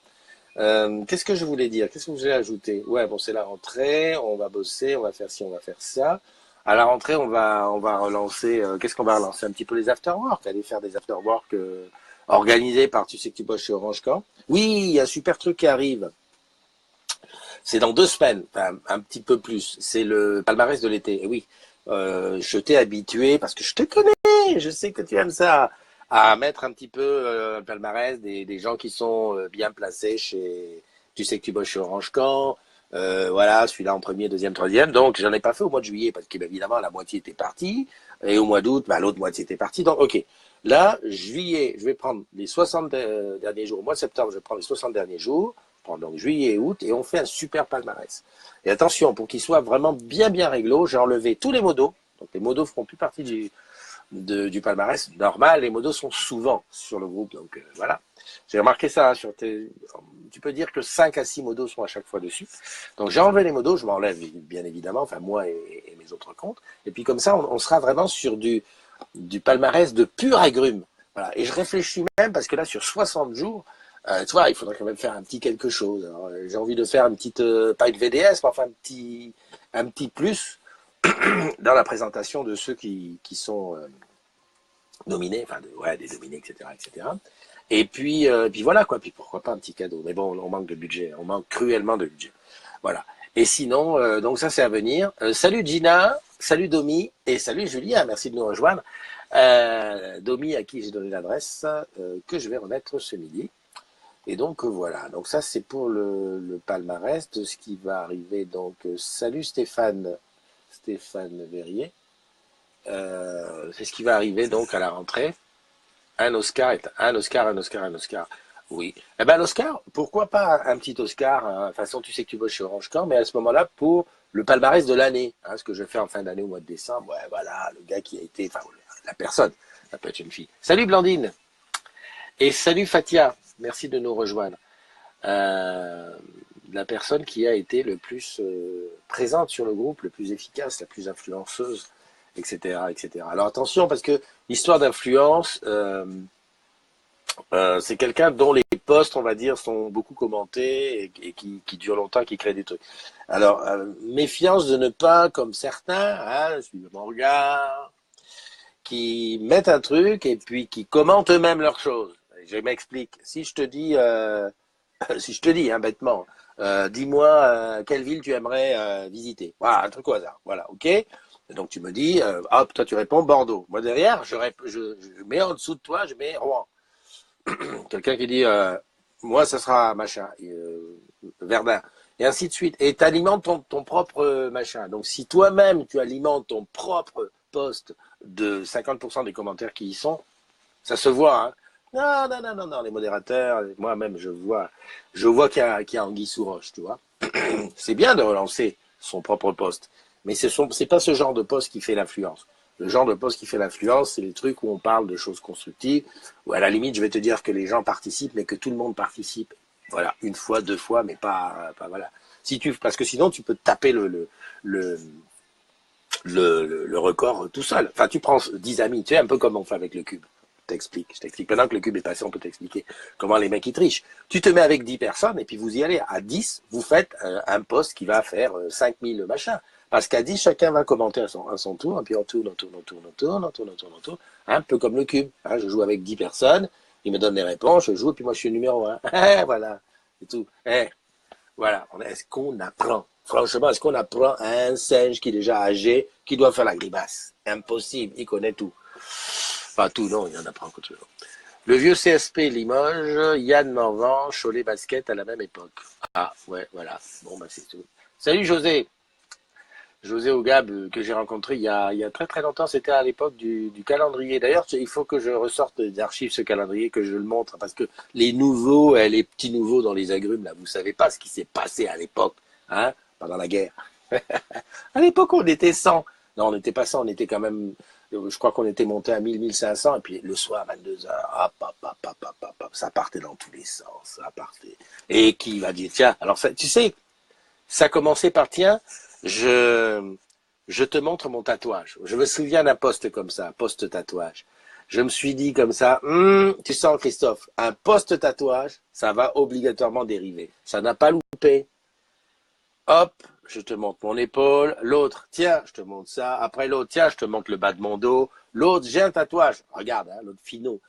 Qu'est-ce que je voulais dire? Qu'est-ce que vous avez ajouté? Ouais, bon, c'est la rentrée, on va bosser, on va faire ci, on va faire ça. À la rentrée, on va relancer, qu'est-ce qu'on va relancer? Un petit peu les afterwork, aller faire des afterwork organisés par, tu sais que tu bosses chez Orange Camp. Oui, il y a un super truc qui arrive. C'est dans 2 semaines, enfin, un petit peu plus. C'est le palmarès de l'été. Et oui, je t'ai habitué, parce que je te connais, je sais que tu aimes ça, à mettre un petit peu le palmarès des gens qui sont bien placés chez... Tu sais que tu bosses chez Orange Camp, voilà, celui-là en premier, deuxième, troisième. Donc, j'en ai pas fait au mois de juillet, parce qu'évidemment, la moitié était partie. Et au mois d'août, bah, l'autre moitié était partie. Donc, ok. Là, juillet, je vais prendre les 60 derniers jours. Au mois de septembre, je vais prendre les 60 derniers jours. Donc juillet et août, et on fait un super palmarès. Et attention, pour qu'il soit vraiment bien réglo, j'ai enlevé tous les modos. Donc les modos feront plus partie du palmarès normal. Les modos sont souvent sur le groupe, donc voilà. J'ai remarqué ça, hein, tu peux dire que 5 à 6 modos sont à chaque fois dessus. Donc j'ai enlevé les modos, je m'enlève bien évidemment, enfin moi et mes autres comptes. Et puis comme ça, on sera vraiment sur du palmarès de pur agrume. Voilà. Et je réfléchis même, parce que là, sur 60 jours, tu vois, il faudrait quand même faire un petit quelque chose. Alors, j'ai envie de faire une petite, pas une VDS, mais enfin un petit plus dans la présentation de ceux qui sont nominés, enfin, des nominés, etc., etc. Et puis voilà, quoi. Puis pourquoi pas un petit cadeau. Mais bon, on manque de budget. On manque cruellement de budget. Voilà. Et sinon, donc ça, c'est à venir. Salut Gina, salut Domi, et salut Julien. Merci de nous rejoindre. Domi, à qui j'ai donné l'adresse, que je vais remettre ce midi. Et donc voilà, donc ça c'est pour le palmarès de ce qui va arriver. Donc salut Stéphane Verrier. C'est ce qui va arriver donc à la rentrée. Un Oscar. Oui. Eh ben l'Oscar, pourquoi pas un petit Oscar, hein. De toute façon, tu sais que tu bosses chez Orange Camp, mais à ce moment-là, pour le palmarès de l'année, hein, ce que je fais en fin d'année au mois de décembre. Ouais, voilà, le gars qui a été, enfin la personne, ça peut être une fille. Salut Blandine. Et salut Fatia. Merci de nous rejoindre. La personne qui a été le plus présente sur le groupe, le plus efficace, la plus influenceuse, etc., etc. Alors attention, parce que l'histoire d'influence, c'est quelqu'un dont les posts, on va dire, sont beaucoup commentés et qui durent longtemps, qui crée des trucs. Alors, méfiance de ne pas, comme certains, suivre mon regard, qui mettent un truc et puis qui commentent eux-mêmes leurs choses. Je m'explique. Si je te dis, si je te dis, hein, bêtement, dis-moi quelle ville tu aimerais visiter. Voilà, un truc au hasard. Voilà, ok. Et donc tu me dis, hop, toi tu réponds Bordeaux. Moi derrière, je mets en dessous de toi, je mets Rouen. Quelqu'un qui dit, moi ça sera machin, Verdun. Et ainsi de suite. Et tu alimentes ton propre machin. Donc si toi-même tu alimentes ton propre post de 50% des commentaires qui y sont, ça se voit. Hein. Non, non, non, non, non, les modérateurs, moi-même je vois qu'il y a anguille sous roche, tu vois. C'est bien de relancer son propre post, mais c'est pas ce genre de post qui fait l'influence. Le genre de post qui fait l'influence, c'est les trucs où on parle de choses constructives, où à la limite, je vais te dire que les gens participent, mais que tout le monde participe. Voilà, une fois, deux fois, mais pas voilà. Parce que sinon, tu peux te taper le, le record tout seul. Enfin, tu prends 10 amis, tu sais, un peu comme on fait avec le cube. Je t'explique. Maintenant que le cube est passé, on peut t'expliquer comment les mecs ils trichent. Tu te mets avec 10 personnes et puis vous y allez. À 10, vous faites un post qui va faire 5000 machins. Parce qu'à 10, chacun va commenter à son tour, et puis on tourne. Un peu comme le cube. Hein, je joue avec 10 personnes, ils me donnent les réponses, je joue, et puis moi je suis numéro 1. Voilà, c'est tout. Voilà, est-ce qu'on apprend? Franchement, est-ce qu'on apprend à un singe qui est déjà âgé, qui doit faire la grimace? Impossible, il connaît tout. Pas tout, non, il en apprend que tu veux. Le vieux CSP Limoges, Yann Morvan, Cholet Basket à la même époque. Ah, ouais, voilà. Bon, bah c'est tout. Salut José. José Ogab, que j'ai rencontré il y a très très longtemps, c'était à l'époque du calendrier. D'ailleurs, il faut que je ressorte des archives ce calendrier, que je le montre, parce que les nouveaux, les petits nouveaux dans les agrumes, là, vous savez pas ce qui s'est passé à l'époque, hein, pendant la guerre. À l'époque, on était 100. Non, on n'était pas 100, on était quand même, je crois qu'on était monté à 1000, 1500, et puis le soir, à 22h, hop, ça partait dans tous les sens, ça partait. Et qui va dire, tiens, alors ça, tu sais, ça commençait par, tiens, je te montre mon tatouage. Je me souviens d'un post comme ça, post tatouage. Je me suis dit comme ça, tu sens Christophe, un post tatouage, ça va obligatoirement dériver. Ça n'a pas loupé. Hop, je te montre mon épaule. L'autre, tiens, je te montre ça. Après l'autre, tiens, je te montre le bas de mon dos. L'autre, j'ai un tatouage. Regarde, hein, l'autre finot.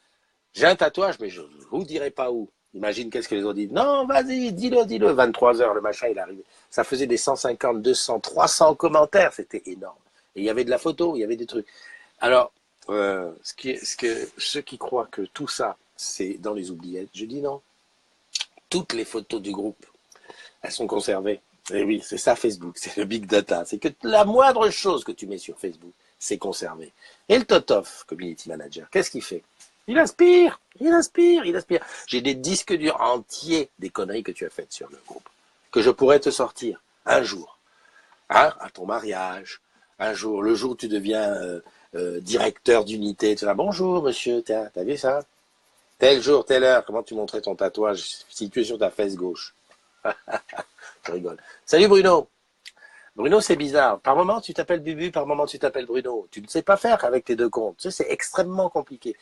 J'ai un tatouage, mais je ne vous dirai pas où. Imagine qu'est-ce que les autres disent. Non, vas-y, dis-le. 23h, le machin, il est arrivé. Ça faisait des 150, 200, 300 commentaires. C'était énorme. Et il y avait de la photo, il y avait des trucs. Alors, ceux qui croient que tout ça, c'est dans les oubliettes, je dis non. Toutes les photos du groupe, elles sont conservées. Et oui, c'est ça Facebook, c'est le big data. C'est que la moindre chose que tu mets sur Facebook, c'est conservé. Et le Totof, Community Manager, qu'est-ce qu'il fait? Il aspire. J'ai des disques durs entiers des conneries que tu as faites sur le groupe, que je pourrais te sortir un jour, hein, à ton mariage, un jour, le jour où tu deviens directeur d'unité, tu vas, bonjour monsieur, t'as vu ça? Tel jour, telle heure, comment tu montrais ton tatouage situé sur ta fesse gauche? Je rigole. Salut Bruno. Bruno, c'est bizarre. Par moment, tu t'appelles Bubu, par moment, tu t'appelles Bruno. Tu ne sais pas faire avec tes deux comptes. Tu sais, c'est extrêmement compliqué.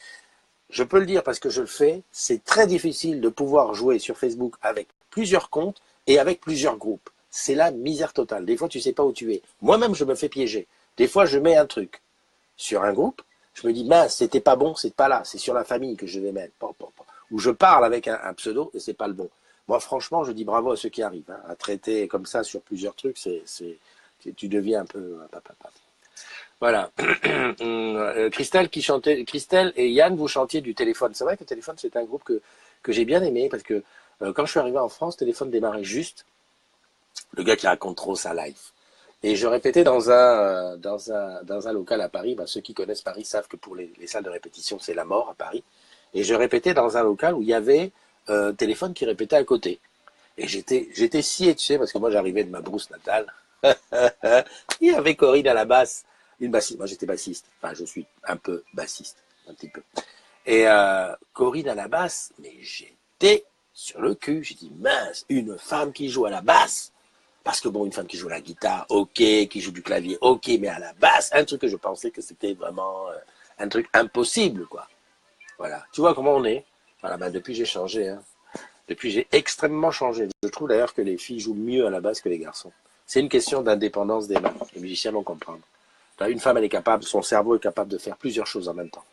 Je peux le dire parce que je le fais. C'est très difficile de pouvoir jouer sur Facebook avec plusieurs comptes et avec plusieurs groupes. C'est la misère totale. Des fois, tu ne sais pas où tu es. Moi-même, je me fais piéger. Des fois, je mets un truc sur un groupe. Je me dis, mince, c'était pas bon, c'est pas là. C'est sur la famille que je vais mettre. Ou je parle avec un pseudo et c'est pas le bon. Moi, franchement, je dis bravo à ceux qui arrivent. Hein. À traiter comme ça sur plusieurs trucs, tu deviens un peu... Voilà. Christelle et Yann, vous chantiez du Téléphone. C'est vrai que Téléphone, c'est un groupe que j'ai bien aimé parce que quand je suis arrivé en France, Téléphone démarrait juste. Le gars qui raconte trop sa life. Et je répétais dans un local à Paris. Ceux qui connaissent Paris savent que pour les salles de répétition, c'est la mort à Paris. Et je répétais dans un local où il y avait Téléphone qui répétait à côté. Et j'étais scié, tu sais, parce que moi j'arrivais de ma brousse natale. Il y avait Corinne à la basse, une bassiste. Moi j'étais bassiste. Enfin, je suis un peu bassiste, un petit peu. Et Corinne à la basse, mais j'étais sur le cul. J'ai dit, mince, une femme qui joue à la basse. Parce que bon, une femme qui joue à la guitare, ok, qui joue du clavier, ok, mais à la basse, un truc que je pensais que c'était vraiment un truc impossible, quoi. Voilà. Tu vois comment on est. Voilà, depuis j'ai changé, hein. Depuis j'ai extrêmement changé. Je trouve d'ailleurs que les filles jouent mieux à la basse que les garçons. C'est une question d'indépendance des mains. Les musiciens vont comprendre. Une femme, elle est capable, son cerveau est capable de faire plusieurs choses en même temps.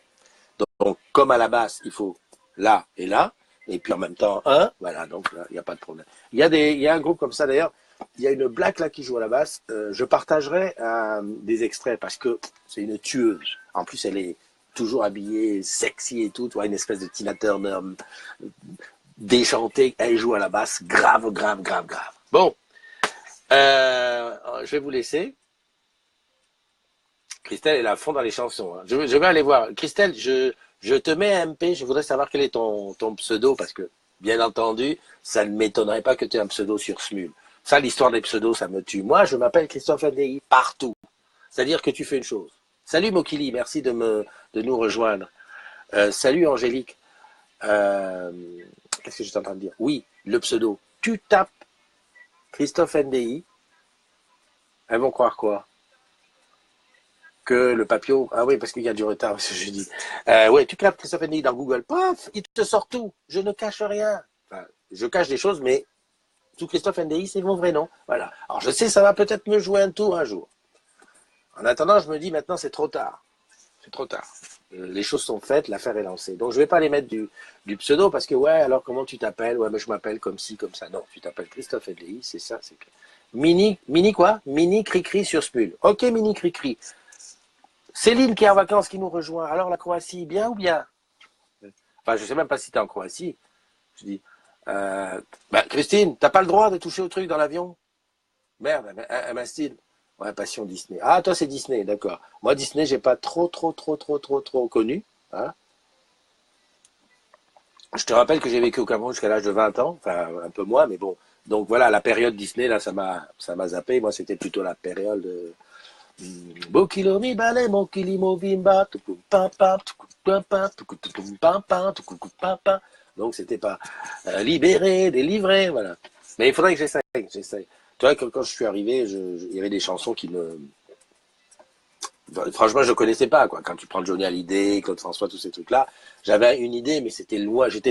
Donc comme à la basse, il faut là et là, et puis en même temps un, voilà, donc là, il n'y a pas de problème. Il y a un groupe comme ça d'ailleurs, il y a une black là qui joue à la basse, je partagerai des extraits parce que c'est une tueuse. En plus, elle est toujours habillée sexy et tout, tu vois, une espèce de Tina Turner déchantée, elle joue à la basse, grave. Bon, je vais vous laisser. Christelle, elle est à fond dans les chansons. Hein. Je vais aller voir. Christelle, je te mets un MP, je voudrais savoir quel est ton pseudo, parce que, bien entendu, ça ne m'étonnerait pas que tu aies un pseudo sur Smule. Ça, l'histoire des pseudos, ça me tue. Moi, je m'appelle Christophe NDI partout. C'est-à-dire que tu fais une chose. Salut Mokili, merci de nous rejoindre. Salut Angélique. Qu'est-ce que j'étais en train de dire? Oui, le pseudo. Tu tapes Christophe NDI. Elles vont croire quoi? Que le papillon... Ah oui, parce qu'il y a du retard, ce jeudi. Oui, tu tapes Christophe NDI dans Google. Paf, il te sort tout. Je ne cache rien. Enfin, je cache des choses, mais tout Christophe NDI, c'est mon vrai nom. Voilà. Alors, je sais, ça va peut-être me jouer un tour un jour. En attendant, je me dis, maintenant, c'est trop tard. C'est trop tard. Les choses sont faites, l'affaire est lancée. Donc, je ne vais pas les mettre du pseudo parce que, ouais, alors comment tu t'appelles? Ouais, mais je m'appelle comme ci, comme ça. Non, tu t'appelles Christophe NDI, c'est ça, c'est clair. Mini quoi? Mini Cricri sur Smule. Ok, Mini Cricri. Céline qui est en vacances, qui nous rejoint. Alors, la Croatie, bien ou bien? Enfin, je ne sais même pas si tu es en Croatie. Je dis, Christine, t'as pas le droit de toucher au truc dans l'avion? Merde, elle m'instille. Ouais, passion Disney. Ah, toi, c'est Disney, d'accord. Moi, Disney, j'ai pas trop connu. Hein. Je te rappelle que j'ai vécu au Cameroun jusqu'à l'âge de 20 ans. Enfin, un peu moins, mais bon. Donc, voilà, la période Disney, là, ça m'a zappé. Moi, c'était plutôt la période de... Bokilo mi bale, mon kilimo bimba, tuku papa, tuku papa, tuku papa, tuku papa. Donc, c'était pas libéré, délivré, voilà. Mais il faudrait que j'essaye. Tu vois, quand je suis arrivé, il y avait des chansons qui me... Franchement, je ne connaissais pas, quoi. Quand tu prends Johnny Hallyday, Claude François, tous ces trucs-là, j'avais une idée, mais j'étais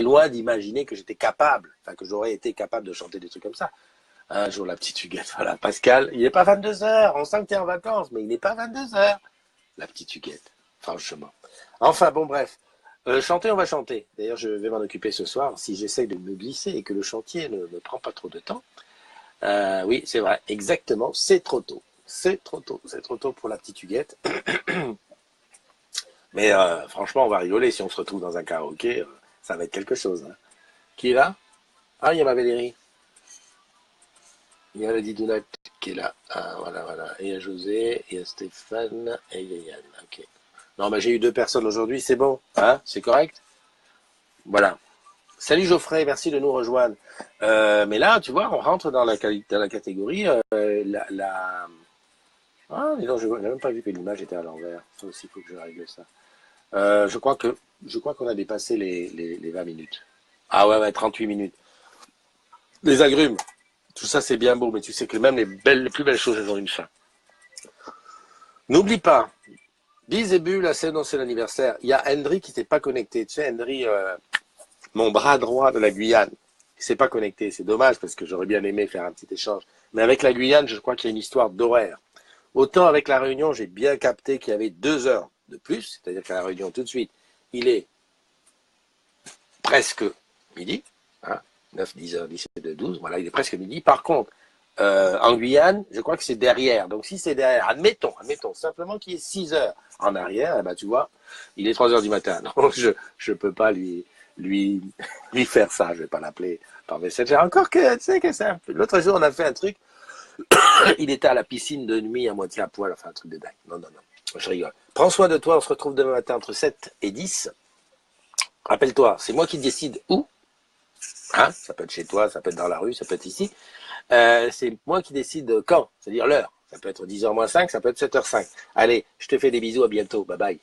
loin d'imaginer que j'étais capable, enfin, que j'aurais été capable de chanter des trucs comme ça. Un jour, la petite Huguette, voilà. Pascal, il n'est pas 22h, on sent que tu es en vacances, mais il n'est pas 22h. La petite Huguette, franchement. Enfin, bon, bref. Chanter, on va chanter. D'ailleurs, je vais m'en occuper ce soir, si j'essaye de me glisser et que le chantier ne me prend pas trop de temps. Oui, c'est vrai, exactement, c'est trop tôt. C'est trop tôt pour la petite Huguette. Mais franchement, on va rigoler si on se retrouve dans un karaoké, ça va être quelque chose. Hein. Qui est là? Ah, il y a ma Valérie. Il y a la Didounette qui est là. Ah, voilà. Et il y a José, il y a Stéphane, et il y a Yann. Ok. Non, mais j'ai eu 2 personnes aujourd'hui, c'est bon. Hein? C'est correct? Voilà. Salut Geoffrey, merci de nous rejoindre. Mais là, tu vois, on rentre dans la catégorie Ah, dis donc, je n'ai même pas vu que l'image était à l'envers. Ça aussi, il faut que je règle ça. Je crois qu'on a dépassé les 20 minutes. Ah ouais, 38 minutes. Les agrumes, tout ça c'est bien beau, mais tu sais que même les plus belles choses, elles ont une fin. N'oublie pas, Biz et Bulle, c'est l'anniversaire. Il y a Hendry qui s'est pas connecté. Tu sais, Hendry, mon bras droit de la Guyane, qui s'est pas connecté. C'est dommage parce que j'aurais bien aimé faire un petit échange. Mais avec la Guyane, je crois qu'il y a une histoire d'horaire. Autant avec la Réunion, j'ai bien capté qu'il y avait 2 heures de plus, c'est-à-dire qu'à la Réunion, tout de suite, il est presque midi, hein, 9, 10 heures, 17, 12, voilà, il est presque midi. Par contre, en Guyane, je crois que c'est derrière. Donc si c'est derrière, admettons simplement qu'il y ait 6 heures en arrière, eh ben, tu vois, il est 3 heures du matin. Donc je peux pas lui faire ça, je vais pas l'appeler par Messenger. Encore que, tu sais que c'est un peu... L'autre jour, on a fait un truc, il était à la piscine de nuit à moitié à poil, enfin un truc de dingue. Non, je rigole. Prends soin de toi, on se retrouve demain matin entre 7 et 10. Rappelle-toi, c'est moi qui décide où. Hein, ça peut être chez toi, ça peut être dans la rue, ça peut être ici. C'est moi qui décide quand, c'est-à-dire l'heure. Ça peut être 10h moins 5, ça peut être 7h05. Allez, je te fais des bisous, à bientôt, bye bye.